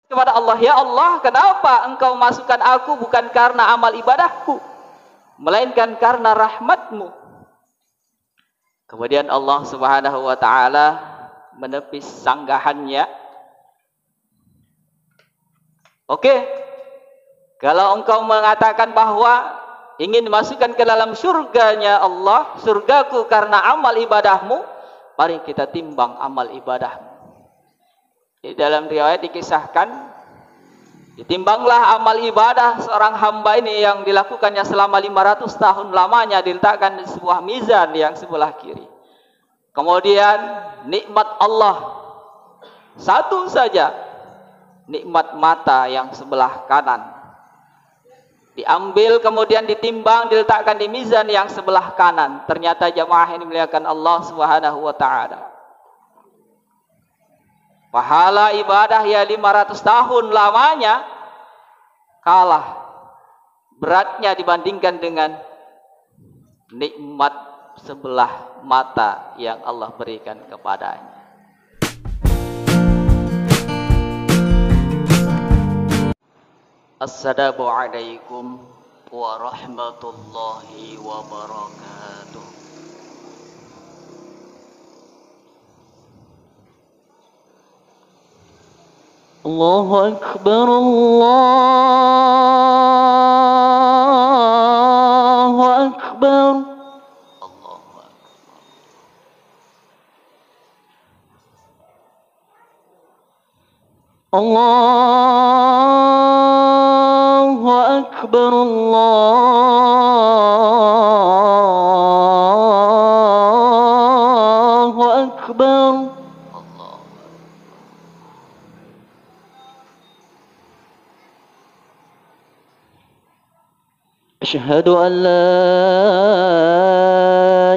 kepada Allah, ya Allah, kenapa engkau masukkan aku bukan karena amal ibadahku, melainkan karena rahmatmu. Kemudian Allah Subhanahu wa ta'ala menepis sanggahannya. Oke, kalau engkau mengatakan bahwa ingin masukkan ke dalam surganya Allah, surgaku karena amal ibadahmu, mari kita timbang amal ibadahmu. Di dalam riwayat dikisahkan, ditimbanglah amal ibadah seorang hamba ini yang dilakukannya selama 500 tahun lamanya, diletakkan di sebuah mizan yang sebelah kiri. Kemudian nikmat Allah satu saja, nikmat mata yang sebelah kanan, diambil kemudian ditimbang, diletakkan di mizan yang sebelah kanan. Ternyata jamaah ini dimuliakan Allah Subhanahu wa ta'ala, pahala ibadah ya 500 tahun lamanya kalah beratnya dibandingkan dengan nikmat sebelah mata yang Allah berikan kepadanya. Assalamualaikum warahmatullahi wabarakatuh. Allahu Akbar, Allahu Akbar, Allahu Akbar. Allahu Akbar, Allahu Akbar. أشهد أن لا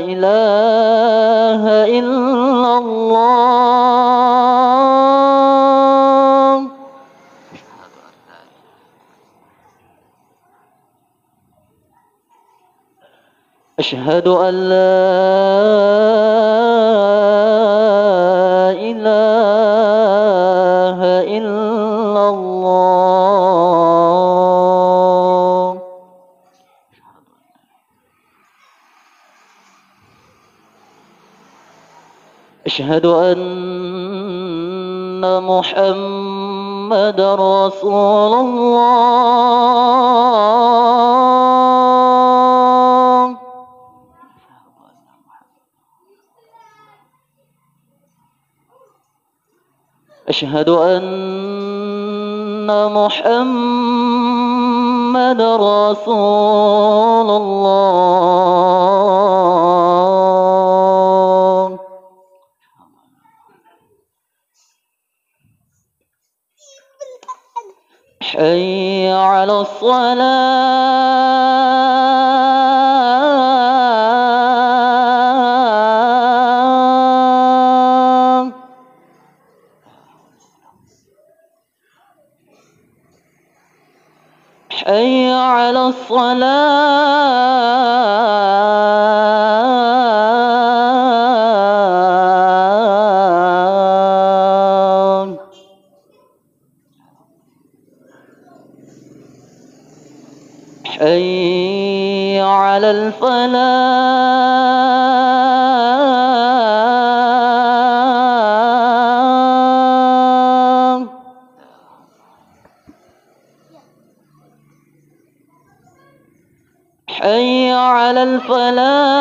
إله إلا الله. أشهد أن لا إله إلا الله. أشهد أن محمدا رسول الله. أشهد أن محمدا رسول الله. حي على الصلاة. حي على الصلاة. حي على الفلاح. حي على الفلاح.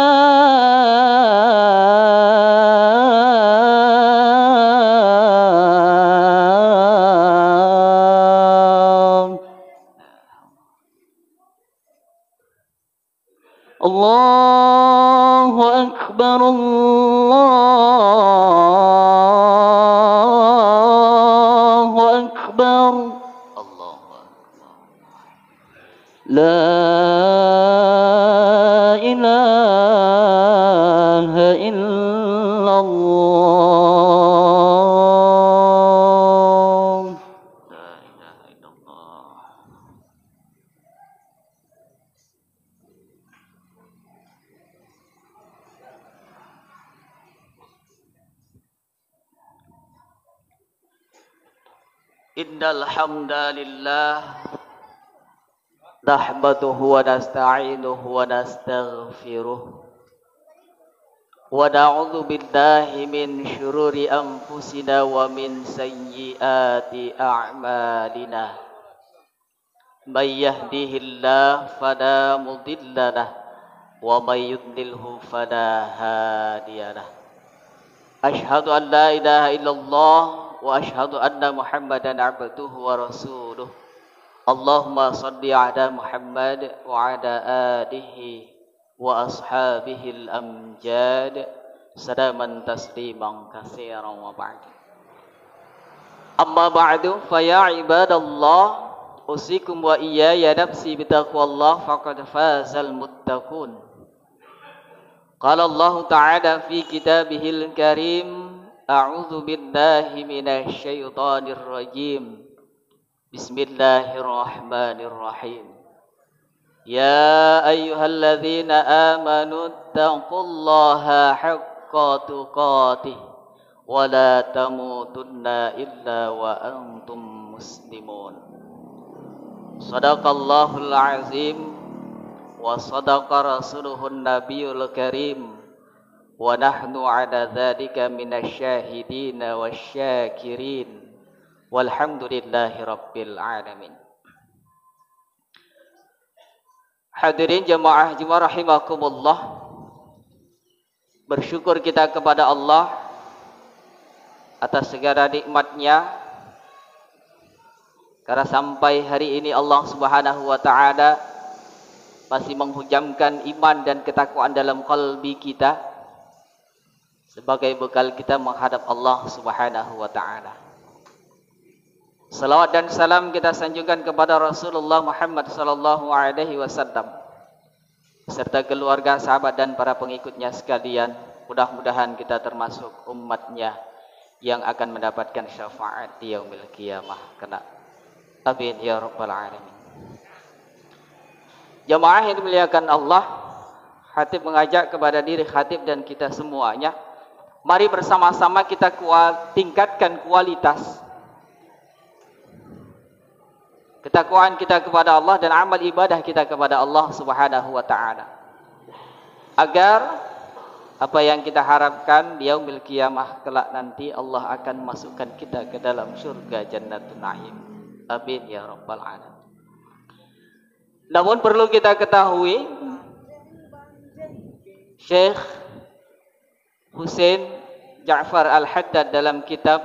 الله أكبر، الله أكبر، الله أكبر. لا إله إلا الله. لا إله إلا الله. Innal hamdalillah nahmaduhu wa nasta'inuhu wa nastaghfiruh wa na'udzu billahi min syururi anfusina wa min sayyiati a'malina. May yahdihillahu fala mudilla lahu wa may yudlilhu fala hadiya lahu. Asyhadu an la ilaha illallah wa asyhadu anna Muhammadan abduhu wa rasuluh. Allahumma salli ala Muhammad wa ala alihi wa ashabihi al-amjad. Salaman tasliman katsiran wa ba'd. Amma ba'du fa ya ibadallah usikum wa iyaya nafsi bitaqwallah faqad fazal muttaqun. Qala Allah Ta'ala fi kitabihil karim, a'udzu billahi minasy syaithanir rajim. Bismillahirrahmanirrahim. Ya ayyuhalladzina amanu taqullaha haqqa tuqatih wa la tamutunna illa wa antum muslimun. Shadaqallahul azim. Wa sadaqa rasuluhun nabiyul karim wa nahnu ala dzalika minasyahidin wasyakirin walhamdulillahi rabbil alamin. Hadirin jemaah Jumat rahimakumullah, bersyukur kita kepada Allah atas segala nikmatnya, karena sampai hari ini Allah Subhanahu wa taala masih menghujamkan iman dan ketakwaan dalam kalbi kita sebagai bekal kita menghadap Allah Subhanahu wa taala. Salawat dan salam kita sanjungkan kepada Rasulullah Muhammad sallallahu alaihi wasallam serta keluarga, sahabat dan para pengikutnya sekalian. Mudah-mudahan kita termasuk umatnya yang akan mendapatkan syafaat di yaumil qiyamah. Amin ya rabbal alamin. Jamaah yang dimuliakan Allah, khatib mengajak kepada diri khatib dan kita semuanya, mari bersama-sama kita tingkatkan kualitas ketakwaan kita kepada Allah dan amal ibadah kita kepada Allah Subhanahu wa taala, agar apa yang kita harapkan di yaumil qiyamah kelak nanti Allah akan masukkan kita ke dalam surga Jannatun Na'im. Amin ya rabbal alamin. Namun perlu kita ketahui, Syekh Husain Ja'far Al-Haddad dalam kitab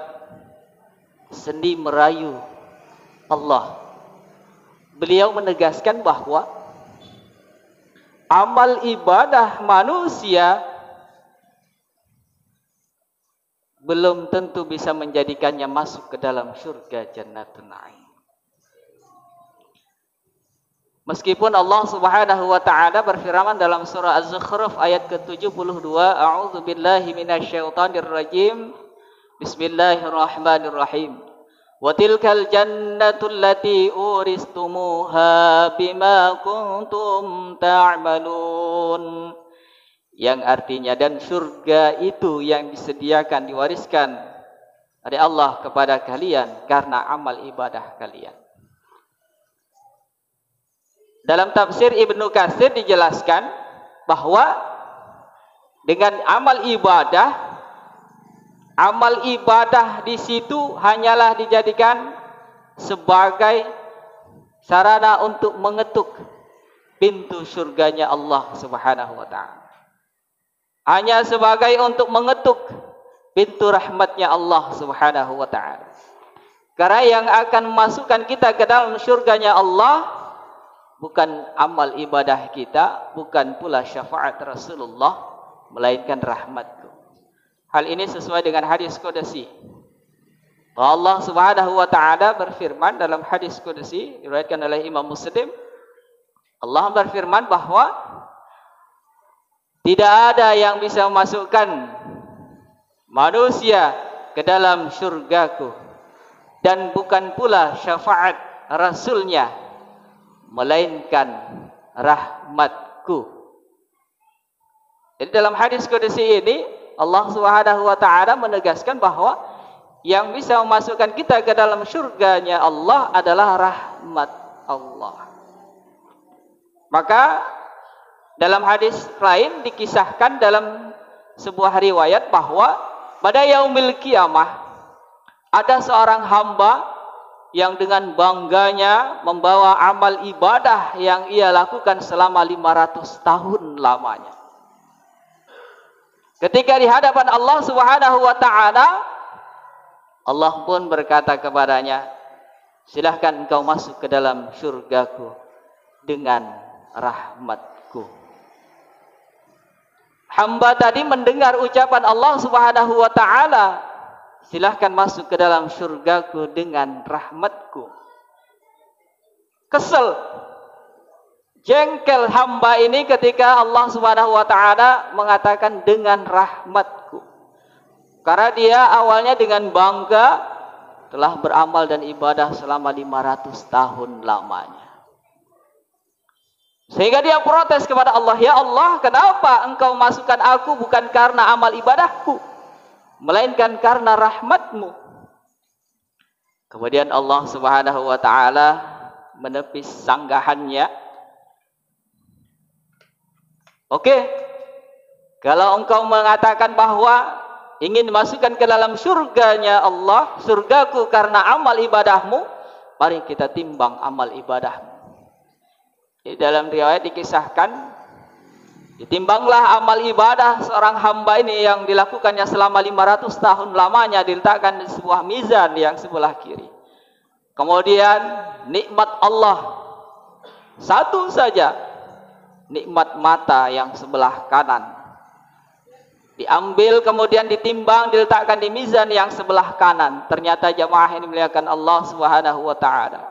Sendi Merayu Allah, beliau menegaskan bahwa amal ibadah manusia belum tentu bisa menjadikannya masuk ke dalam surga Jannatun Na'im. Meskipun Allah Subhanahu wa taala berfirman dalam surah Az-Zukhruf ayat ke-72, a'udzu billahi minasyaitonir rajim. Bismillahirrahmanirrahim. Wa tilkal jannatu allati uristumuha bima kuntum ta'malun. Yang artinya, dan surga itu yang disediakan, diwariskan oleh Allah kepada kalian karena amal ibadah kalian. Dalam tafsir Ibnu Katsir dijelaskan bahwa dengan amal ibadah di situ hanyalah dijadikan sebagai sarana untuk mengetuk pintu surganya Allah Subhanahu wa taala. Hanya sebagai untuk mengetuk pintu rahmatnya Allah Subhanahu wa taala. Karena yang akan memasukkan kita ke dalam surganya Allah bukan amal ibadah kita, bukan pula syafaat Rasulullah, melainkan rahmatku. Hal ini sesuai dengan hadis qudsi. Allah Subhanahu wa taala berfirman dalam hadis qudsi diriwayatkan oleh Imam Muslim. Allah berfirman bahwa tidak ada yang bisa memasukkan manusia ke dalam surgaku, dan bukan pula syafaat Rasulnya, melainkan rahmatku. Jadi dalam hadis qudsi ini Allah Subhanahu wa taala menegaskan bahwa yang bisa memasukkan kita ke dalam surganya Allah adalah rahmat Allah. Maka dalam hadis lain dikisahkan dalam sebuah riwayat bahwa pada yaumil kiamah ada seorang hamba yang dengan bangganya membawa amal ibadah yang ia lakukan selama 500 tahun lamanya. Ketika di hadapan Allah Subhanahu wa taala, Allah pun berkata kepadanya, silahkan engkau masuk ke dalam surgaku dengan rahmatku. Hamba tadi mendengar ucapan Allah Subhanahu wa taala, silahkan masuk ke dalam surgaku dengan rahmatku. Kesel, jengkel hamba ini ketika Allah Subhanahu wa taala mengatakan dengan rahmatku. Karena dia awalnya dengan bangga telah beramal dan ibadah selama 500 tahun lamanya. Sehingga dia protes kepada Allah, ya Allah, kenapa engkau masukkan aku bukan karena amal ibadahku, melainkan karena rahmatmu. Kemudian Allah Subhanahu wa taala menepis sanggahannya. Oke, kalau engkau mengatakan bahwa ingin dimasukkan ke dalam surganya Allah, surgaku karena amal ibadahmu, mari kita timbang amal ibadahmu. Di dalam riwayat dikisahkan, ditimbanglah amal ibadah seorang hamba ini yang dilakukannya selama 500 tahun lamanya, diletakkan di sebuah mizan yang sebelah kiri. Kemudian nikmat Allah satu saja, nikmat mata yang sebelah kanan, diambil kemudian ditimbang, diletakkan di mizan yang sebelah kanan. Ternyata jamaah ini dimuliakan Allah Subhanahu wa taala,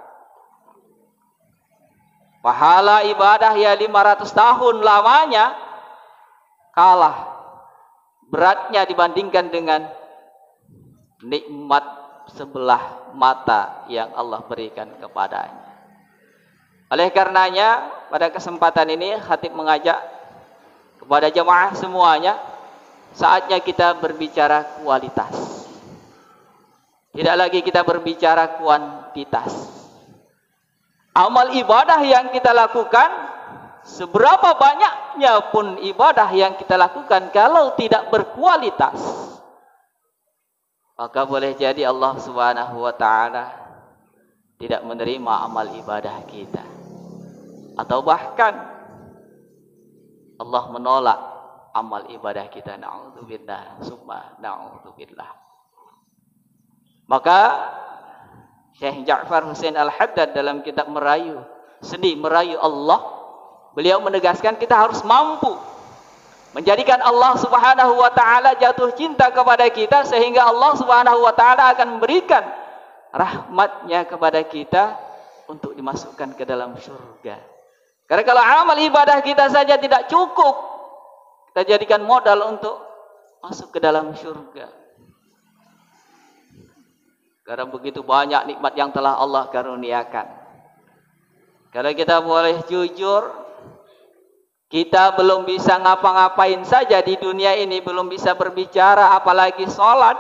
pahala ibadah ya 500 tahun lamanya kalah beratnya dibandingkan dengan nikmat sebelah mata yang Allah berikan kepadanya. Oleh karenanya pada kesempatan ini khatib mengajak kepada jemaah semuanya, saatnya kita berbicara kualitas, tidak lagi kita berbicara kuantitas. Amal ibadah yang kita lakukan, seberapa banyaknya pun ibadah yang kita lakukan, kalau tidak berkualitas, maka boleh jadi Allah Subhanahu wa taala tidak menerima amal ibadah kita, atau bahkan Allah menolak amal ibadah kita. Na'udzubillah, summa na'udzubillah. Maka Syekh Ja'far Husain Al-Haddad dalam kitab Seni Merayu Allah, beliau menegaskan kita harus mampu menjadikan Allah Subhanahu wa taala jatuh cinta kepada kita, sehingga Allah Subhanahu wa taala akan memberikan rahmatnya kepada kita untuk dimasukkan ke dalam surga. Karena kalau amal ibadah kita saja tidak cukup, kita jadikan modal untuk masuk ke dalam surga. Karena begitu banyak nikmat yang telah Allah karuniakan. Kalau kita boleh jujur, kita belum bisa ngapa-ngapain saja di dunia ini, belum bisa berbicara apalagi sholat.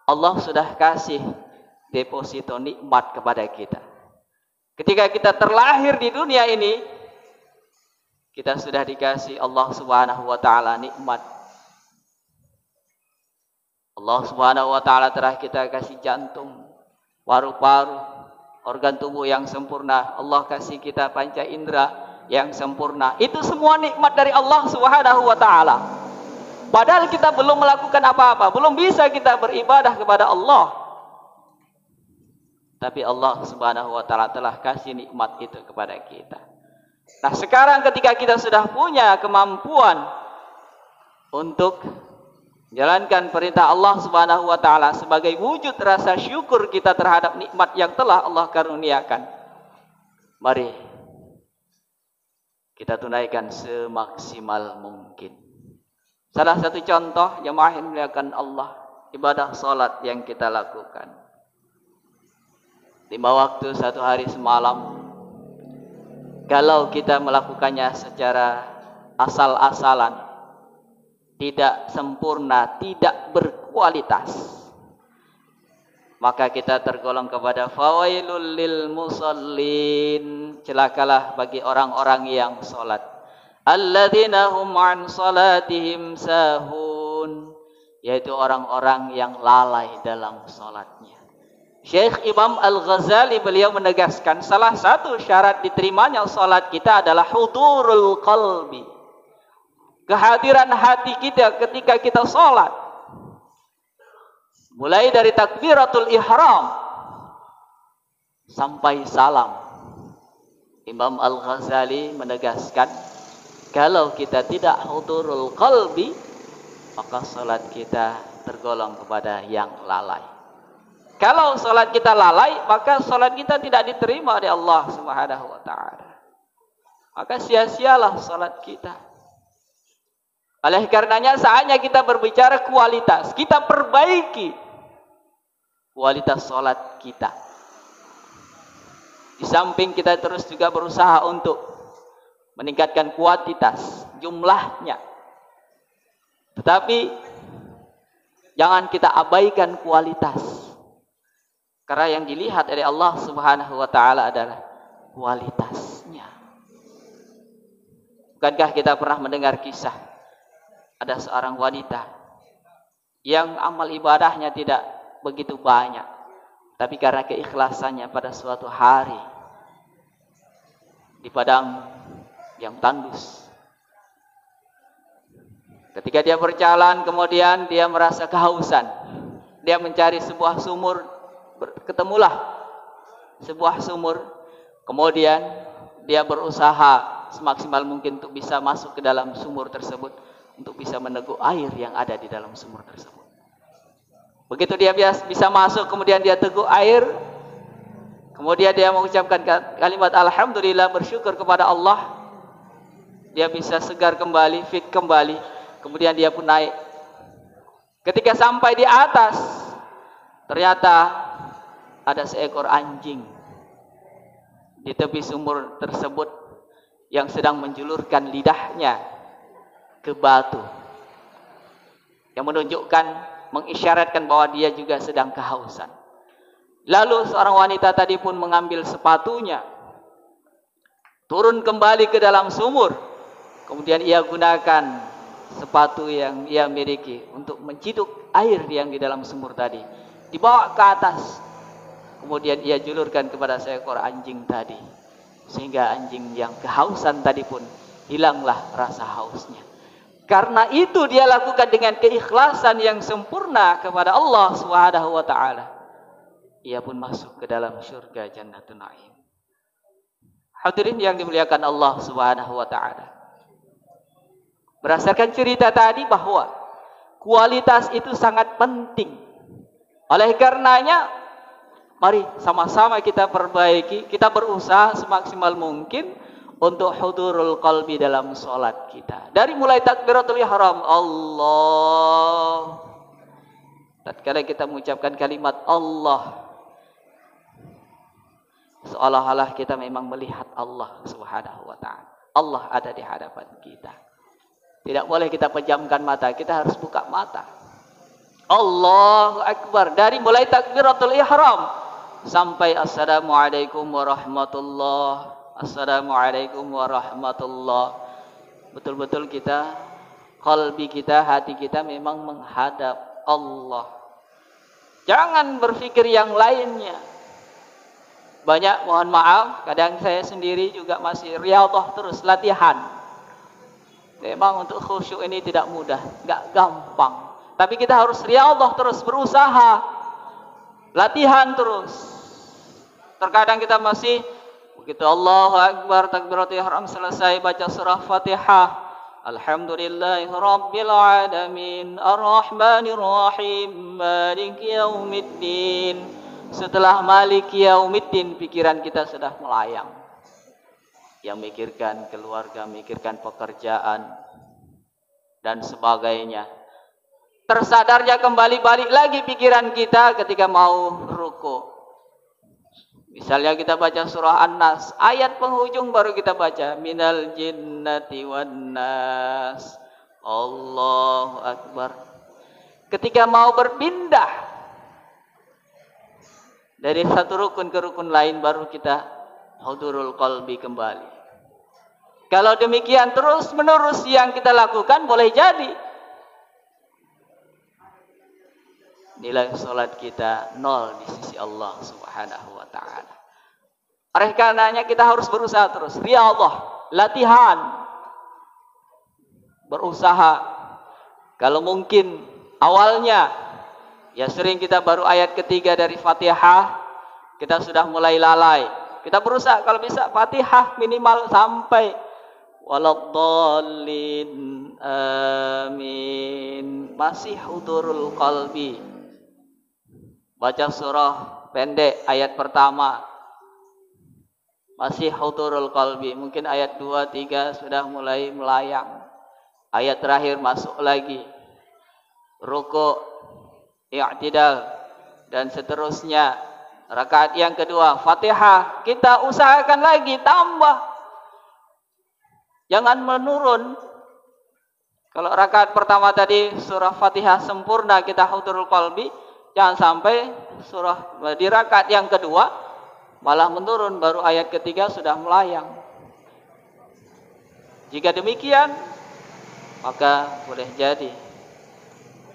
Allah sudah kasih deposito nikmat kepada kita. Ketika kita terlahir di dunia ini, kita sudah dikasih Allah Subhanahu wa taala nikmat. Allah Subhanahu wa taala telah kita kasih jantung, paru-paru, organ tubuh yang sempurna. Allah kasih kita panca indera yang sempurna. Itu semua nikmat dari Allah Subhanahu wa taala. Padahal kita belum melakukan apa-apa, belum bisa kita beribadah kepada Allah. Tapi Allah Subhanahu wa taala telah kasih nikmat itu kepada kita. Nah, sekarang ketika kita sudah punya kemampuan untuk menjalankan perintah Allah Subhanahu wa taala sebagai wujud rasa syukur kita terhadap nikmat yang telah Allah karuniakan, mari kita tunaikan semaksimal mungkin. Salah satu contoh jemaah yang dimuliakan Allah, ibadah salat yang kita lakukan 5 waktu 1 hari semalam. Kalau kita melakukannya secara asal-asalan, tidak sempurna, tidak berkualitas, maka kita tergolong kepada fawailul lil musallin, celakalah bagi orang-orang yang salat. Alladzina hum an salatihim sahun, yaitu orang-orang yang lalai dalam salatnya. Syekh Imam Al-Ghazali beliau menegaskan salah satu syarat diterimanya salat kita adalah hudurul qalbi, kehadiran hati kita ketika kita salat. Mulai dari takbiratul ihram sampai salam. Imam Al-Ghazali menegaskan kalau kita tidak hudurul qalbi, maka salat kita tergolong kepada yang lalai. Kalau salat kita lalai, maka salat kita tidak diterima oleh Allah Subhanahu wa taala. Maka sia-sialah salat kita. Oleh karenanya saatnya kita berbicara kualitas, kita perbaiki kualitas salat kita. Di samping kita terus juga berusaha untuk meningkatkan kuantitas, jumlahnya. Tetapi jangan kita abaikan kualitas. Karena yang dilihat dari Allah Subhanahu wa taala adalah kualitasnya. Bukankah kita pernah mendengar kisah ada seorang wanita yang amal ibadahnya tidak begitu banyak, tapi karena keikhlasannya pada suatu hari di padang yang tandus, ketika dia berjalan kemudian dia merasa kehausan, dia mencari sebuah sumur, ketemulah sebuah sumur, kemudian dia berusaha semaksimal mungkin untuk bisa masuk ke dalam sumur tersebut, untuk bisa meneguk air yang ada di dalam sumur tersebut. Begitu dia bisa masuk, kemudian dia teguk air, kemudian dia mengucapkan kalimat alhamdulillah, bersyukur kepada Allah, dia bisa segar kembali, fit kembali, kemudian dia pun naik. Ketika sampai di atas, ternyata ada seekor anjing di tepi sumur tersebut yang sedang menjulurkan lidahnya ke batu, yang menunjukkan, mengisyaratkan bahwa dia juga sedang kehausan. Lalu seorang wanita tadi pun mengambil sepatunya, turun kembali ke dalam sumur, kemudian ia gunakan sepatu yang ia miliki untuk menciduk air yang di dalam sumur tadi, dibawa ke atas, kemudian ia julurkan kepada seekor anjing tadi, sehingga anjing yang kehausan tadi pun hilanglah rasa hausnya. Karena itu dia lakukan dengan keikhlasan yang sempurna kepada Allah Subhanahu wa taala. Ia pun masuk ke dalam surga Jannatun Na'im. Hadirin yang dimuliakan Allah Subhanahu wa taala. Berdasarkan cerita tadi bahwa kualitas itu sangat penting. Oleh karenanya, mari sama-sama kita perbaiki, kita berusaha semaksimal mungkin untuk hudurul qalbi dalam salat kita. Dari mulai takbiratul ihram, Allah. Tatkala kita mengucapkan kalimat Allah, seolah-olah kita memang melihat Allah Subhanahu wa taala. Allah ada di hadapan kita. Tidak boleh kita pejamkan mata, kita harus buka mata. Allahu Akbar. Dari mulai takbiratul ihram sampai assalamualaikum warahmatullahi, assalamualaikum warahmatullah. Betul-betul kita, qalbi kita, hati kita memang menghadap Allah. Jangan berpikir yang lainnya. Banyak, mohon maaf, kadang saya sendiri juga masih riyadhah terus, latihan. Memang untuk khusyuk ini tidak mudah, enggak gampang. Tapi kita harus riyadhah terus, berusaha, latihan terus. Terkadang kita masih begitu Allahu Akbar, takbiratul ihram selesai, baca surah Fatihah, alhamdulillahi rabbil alamin, arrahmanir rahim, maliki yaumiddin. Setelah maliki yaumiddin, pikiran kita sudah melayang. Yang mikirkan keluarga, mikirkan pekerjaan dan sebagainya. Tersadarnya kembali balik lagi pikiran kita ketika mau ruku. Misalnya kita baca surah An-Nas, ayat penghujung baru kita baca minal jinnati wan nas. Allahu Akbar. Ketika mau berpindah Dari satu rukun ke rukun lain baru kita hudurul qalbi kembali. Kalau demikian terus menerus yang kita lakukan, boleh jadi nilai salat kita nol di sisi Allah Subhanahu wa taala. Oleh karenanya kita harus berusaha terus. Riyadhah, latihan. Berusaha. Kalau mungkin awalnya ya sering kita baru ayat ketiga dari Fatihah, kita sudah mulai lalai. Kita berusaha kalau bisa Fatihah minimal sampai waladdallin amin, masih hudurul qalbi. Baca surah pendek ayat pertama masih hudurul qalbi, mungkin ayat 2, 3 sudah mulai melayang. Ayat terakhir masuk lagi. Ruku', i'tidal dan seterusnya. Rakaat yang kedua Fatihah, kita usahakan lagi tambah. Jangan menurun. Kalau rakaat pertama tadi surah Fatihah sempurna kita hudurul qalbi, jangan sampai surah di rakaat yang kedua malah menurun, baru ayat ketiga sudah melayang. Jika demikian, maka boleh jadi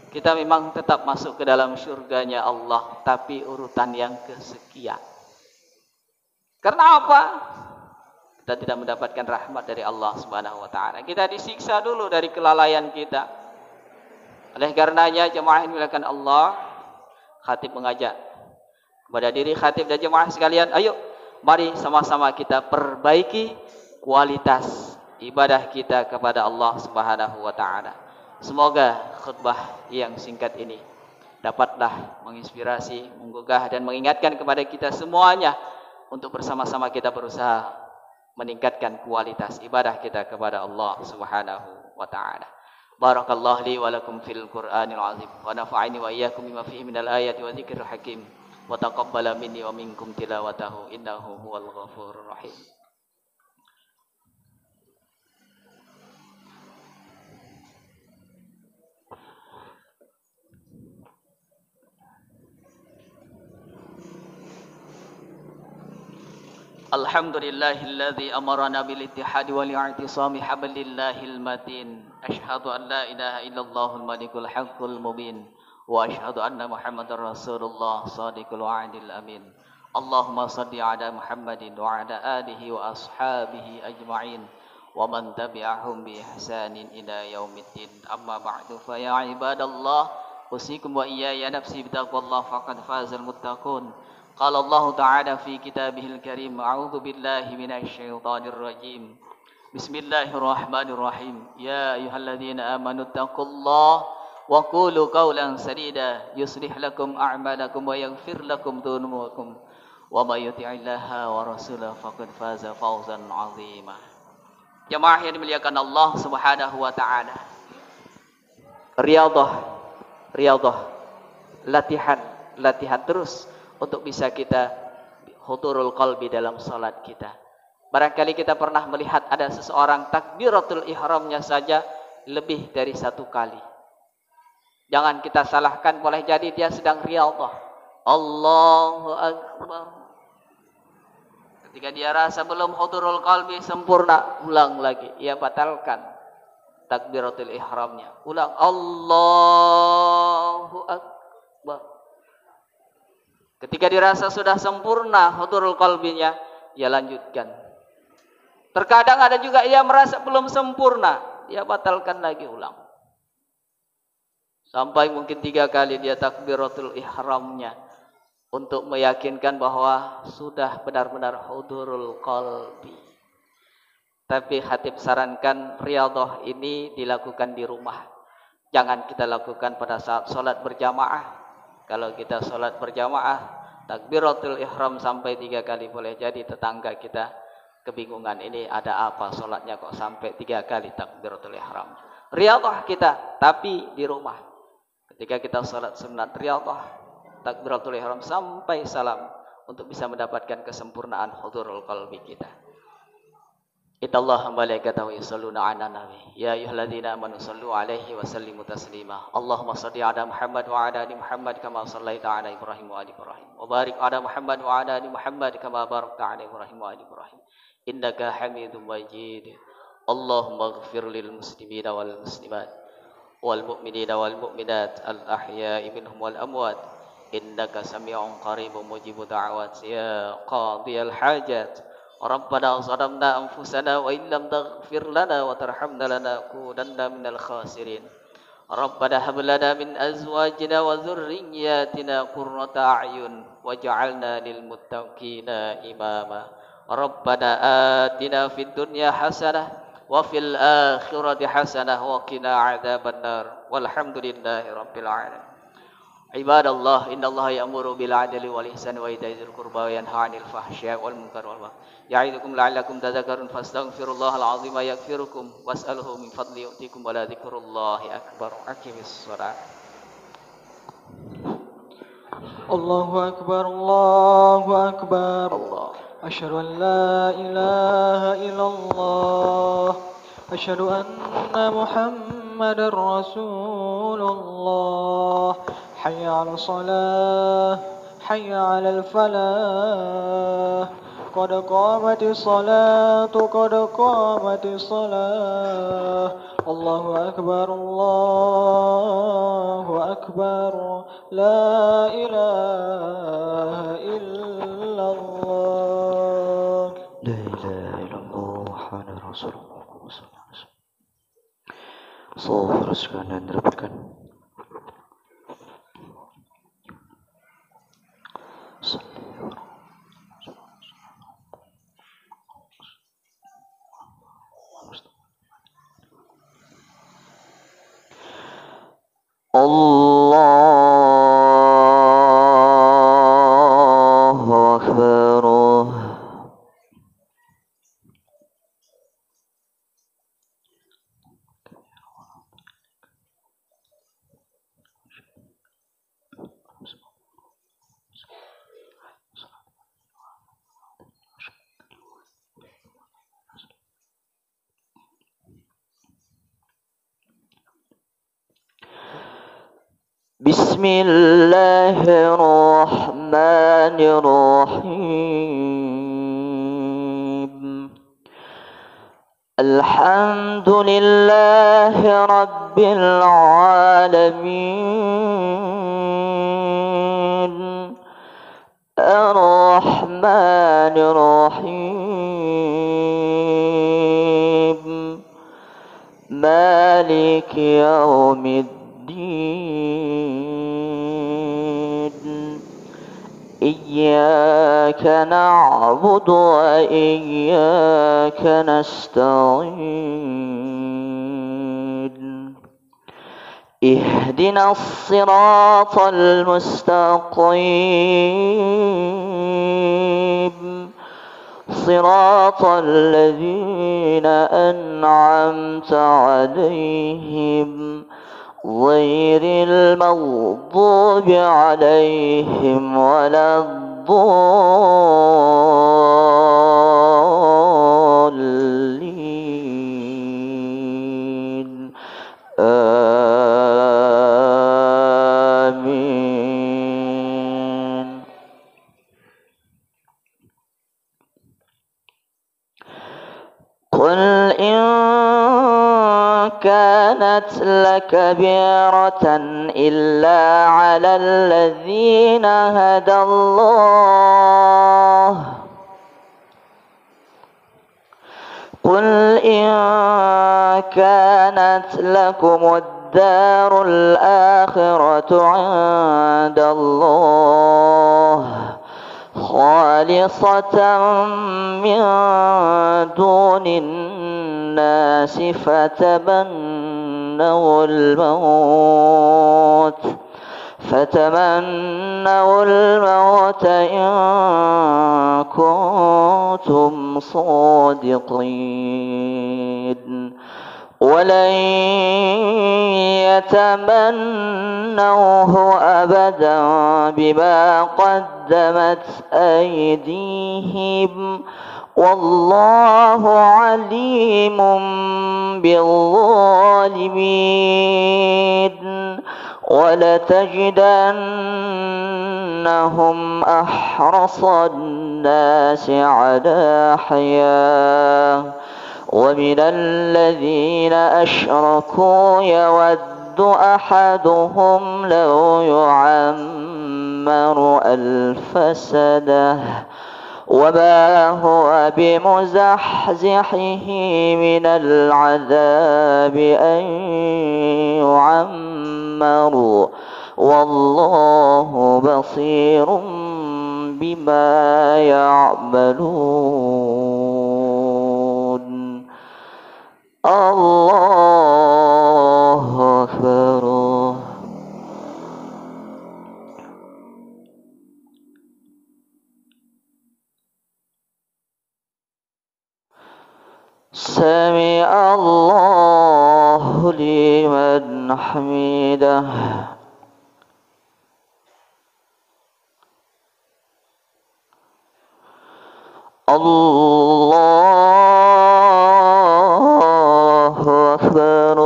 kita memang tetap masuk ke dalam surganya Allah, tapi urutan yang kesekian. Karena apa? Kita tidak mendapatkan rahmat dari Allah Subhanahu wa taala. Kita disiksa dulu dari kelalaian kita. Oleh karenanya jemaah yang dimuliakan Allah, khatib mengajak kepada diri khatib dan jemaah sekalian, ayo mari sama-sama kita perbaiki kualitas ibadah kita kepada Allah Subhanahu wa taala. Semoga khutbah yang singkat ini dapatlah menginspirasi, menggugah dan mengingatkan kepada kita semuanya untuk bersama-sama kita berusaha meningkatkan kualitas ibadah kita kepada Allah Subhanahu wa taala. Barakallahu li wa lakum fil Qur'anil azim wa nafa'ani wa iyyakum bima fihi minal ayati wa dzikril hakim wa taqabbala minni wa minkum tilawatahu innahu huwal ghafurur rahim. Alhamdulillahilladzi amarana bil ittihadi wal i'tisami hablillahil matin. Asyhadu an la ilaha illallahul malikul haqqul mubin wa asyhadu anna Muhammadar Rasulullah shadiqul wa'dil amin. Allahumma shalli ala Muhammadin wa ala alihi wa ashabihi ajma'in wa man tabi'ahum bi ihsanin ila yaumiddin. Amma ba'du, fa ya ibadallah, usikum wa iyaya nafsi bitaqwallah faqad fazal muttaqun. قال الله تعالى في كتابه الكريم أعوذ بالله من الشيطان الرجيم بسم الله الرحمن الرحيم يا أيها الذين آمنوا اتقوا الله وقولوا قولا سديدا يصلح لكم أعمالكم ويغفر لكم ذنوبكم ومن يطع الله ورسوله فقد فاز فوزا عظيما. Jemaah yang dimuliakan Allah Subhanahu wa taala, riyadhah, latihan terus untuk bisa kita hudurul qalbi dalam salat kita. Barangkali kita pernah melihat ada seseorang takbiratul ihramnya saja lebih dari satu kali. Jangan kita salahkan, boleh jadi dia sedang riyadhah. Allahu akbar. Ketika dia rasa belum hudurul qalbi sempurna, ulang lagi. Ia batalkan takbiratul ihramnya. Ulang Allahu akbar. Ketika dirasa sudah sempurna hudurul qalbinya, ia lanjutkan. Terkadang ada juga ia merasa belum sempurna, ia batalkan lagi, ulang. Sampai mungkin 3 kali dia takbiratul ihramnya untuk meyakinkan bahwa sudah benar-benar hudurul qalbi. Tapi khatib sarankan riyadhah ini dilakukan di rumah. Jangan kita lakukan pada saat sholat berjamaah. Kalau kita sholat berjamaah, takbiratul ihram sampai 3 kali, boleh jadi tetangga kita kebingungan, ini ada apa sholatnya kok sampai 3 kali takbiratul ihram. Riyadhah kita, tapi di rumah. Ketika kita sholat sunat riyadhah, takbiratul ihram sampai salam untuk bisa mendapatkan kesempurnaan hudurul qalbi kita. Innallaha wa malaikatahu yusholluna 'alan nabi ya ayyuhalladzina amanu shallu 'alaihi wa sallimu taslima Allahumma shalli 'ala Muhammad wa 'ala ali Muhammad kama shallaita 'ala Ibrahim wa ali Ibrahim wa barik 'ala Muhammad wa 'ala ali Muhammad kama barakta 'ala Ibrahim wa ali Ibrahim innaka Hamidum Majid Allahumma ighfir lil muslimina wal muslimat wal mu'minina wal mu'minat al ahya'i minhum wal amwat innaka sami'un qaribun mujibud da'awat ya qadiyal hajat Rabbana zalamna anfusana wa illam taghfir lana wa tarhamna lanakunanna minal khasirin. Rabbana hab lana min azwajina wa dhurriyyatina qurrata a'yun waj'alna lil muttaqina imama. Rabbana atina fid dunya hasanah wa fil akhirati hasanah wa qina adzabannar. Walhamdulillahi rabbil alamin. Ibadallah innallaha ya'muru bil 'adli wal ihsani wa ita'i dzil qurba wa yanha 'anil fahsya'i wal munkari wal baghi ya'idukum la'allakum tadhakkarun fastaghfirullahal 'azima yaghfirukum was'aluhu min fadli yu'tikum wa la dzikrullahi akbar aqimis shalah. Allahu akbar Allahu akbar asyhadu an la ilaha illallah asyhadu anna muhammadar rasulullah حي على الصلاة حي على الفلاح قد قامت الصلاة قد قامت الصلاة الله أكبر لا إله إلا الله لا إله إلا الله محمد رسول الله صلى الله عليه وسلم. Allahu Akbar. Bismillahirrahmanirrahim. Alhamdulillahi rabbil alamin. Ar-Rahmanir-Rahim. Maliki yaumiddin. إياك نعبد وإياك نستعين اهدنا الصراط المستقيم صراط الذين أنعمت عليهم غير المغضوب عليهم ولا الضالين آمين. قل إن كانت لكبيرة إلا على الذين هدى الله قل إن كانت لكم الدار الآخرة عند الله خالصة من دون الناس فتمنوا الموت إن كنتم صادقين ولن يتمنوه أبدا بما قدمت أيديهم والله عليم بالظالمين ولتجدنهم أحرص الناس على حياة ومن الذين أشركوا يود أحدهم لو يعمر 1000 سنة وما هو بمزحزحه من العذاب أن يعمر والله بصير بما يعملون. الله أكبر. سمع الله لمن حمده. الله أكبر.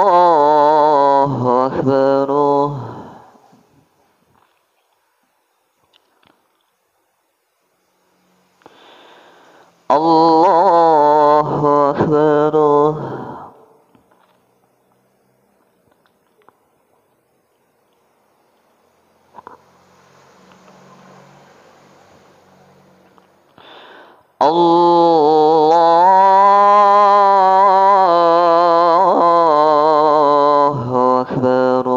الله أكبر. الله أكبر. الله أكبر.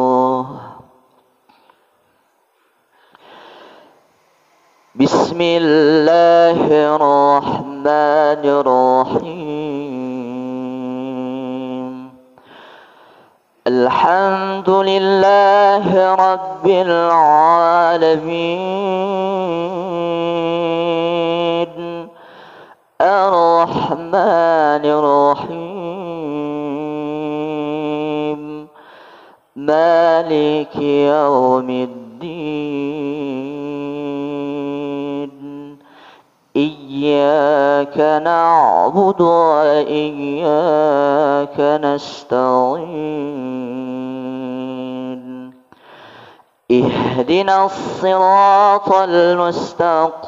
بسم الله الرحمن الرحيم. الحمد لله رب العالمين الرحمن الرحيم مالك يوم الدين. إياك نعبد وإياك نستعين. اهدنا الصراط المستقيم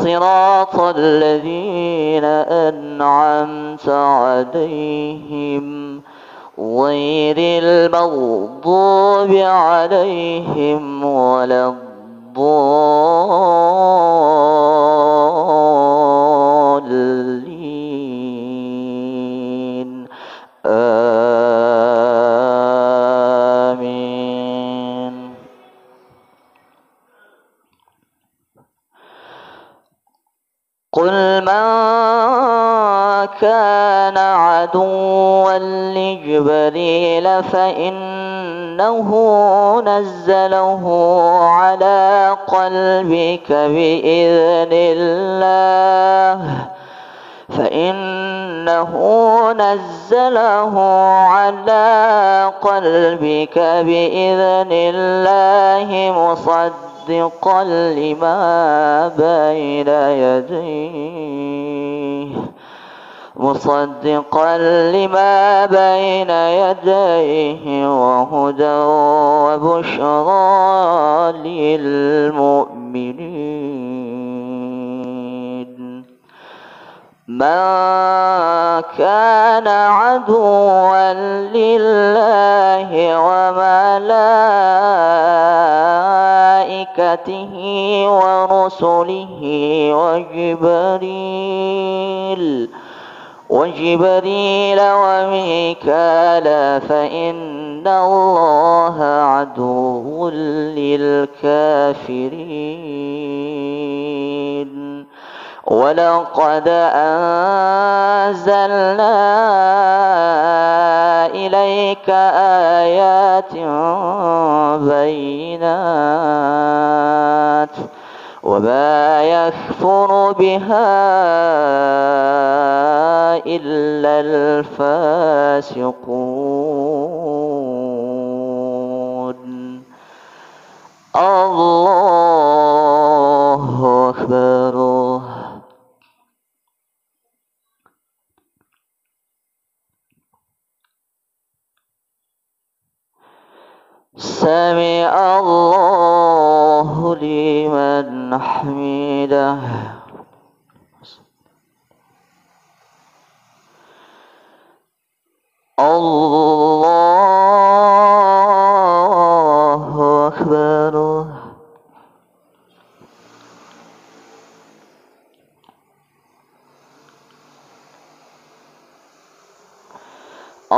صراط الذين أنعمت عليهم غير المغضوب عليهم ولا الضالين. آمين. قل من كان عدوا لجبريل فإنه نزله على قلبك بإذن الله مصدقا لما بين يديه وهدى وبشرى للمؤمنين. من كان عدوا لله وملائكته ورسله وجبريل وميكال فإن الله عدو للكافرين. ولقد أنزلنا إليك آيات بينات وما يخفى يكفر بها إلا الفاسقون. الله أكبر. سمع الله لمن حمده. الله أكبر.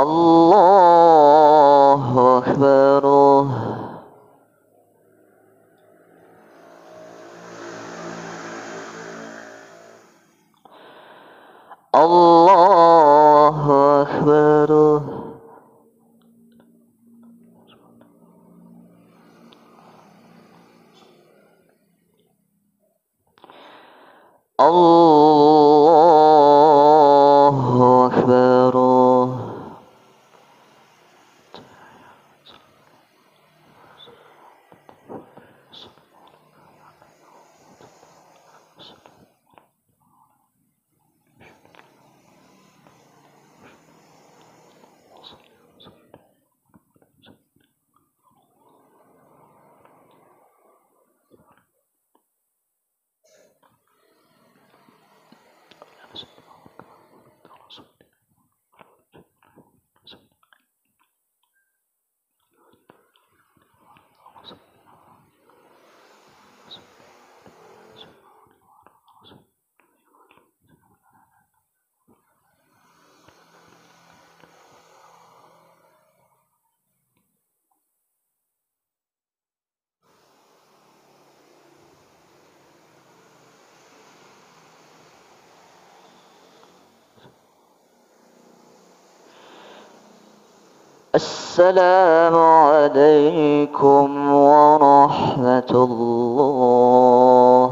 الله أكبر. الله أكبر. الله أكبر. السلام عليكم ورحمة الله.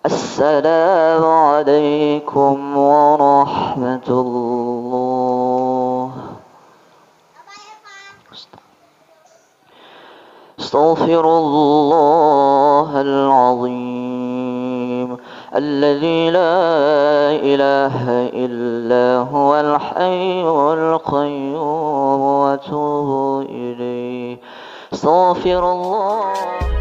السلام عليكم ورحمة الله. استغفر الله العظيم الذي لا إله إلا هو الحي القيوم وأتوب إليه. استغفر الله.